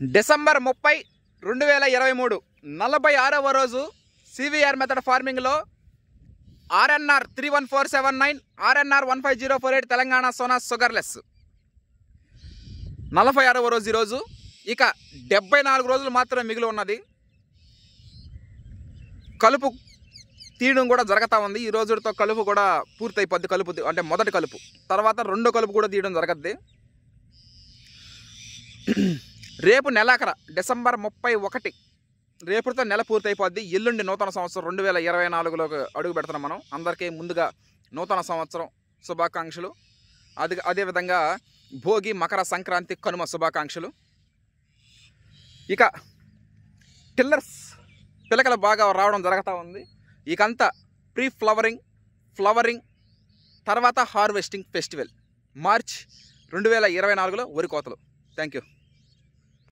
December 30, 2023 46వ రోజు CVR method ఫార్మింగ్లో RNR 31479, RNR 15048 Telangana Sona sugarless 46వ రోజు ఈరోజు. ఇక 74 రోజులు మాత్రమే మిగిలి ఉన్నది. కలుపు తీయడం కూడా జరుగుతూ ఉంది. ఈ రోజుతో కలుపు కూడా పూర్తయిపోద్ది. కలుపు అంటే మొదటి కలుపు తర్వాత రెండో కలుపు కూడా తీయడం జరగద్ది. రేపు నెలాఖర డిసెంబర్ 31, రేపుతో నెల పూర్తయిపోద్ది. ఎల్లుండి నూతన సంవత్సరం 2024లోకి అడుగు పెడుతున్నాం మనం. అందరికీ ముందుగా నూతన సంవత్సరం శుభాకాంక్షలు. అదేవిధంగా భోగి, మకర సంక్రాంతి, కనుమ శుభాకాంక్షలు. ఇక టిల్లర్స్ పిలకలు బాగా రావడం జరుగుతూ ఉంది. ఇకంతా ప్రీ ఫ్లవరింగ్ తర్వాత హార్వెస్టింగ్ ఫెస్టివల్ మార్చ్ 2024లో వరి కోతలు. Thank you.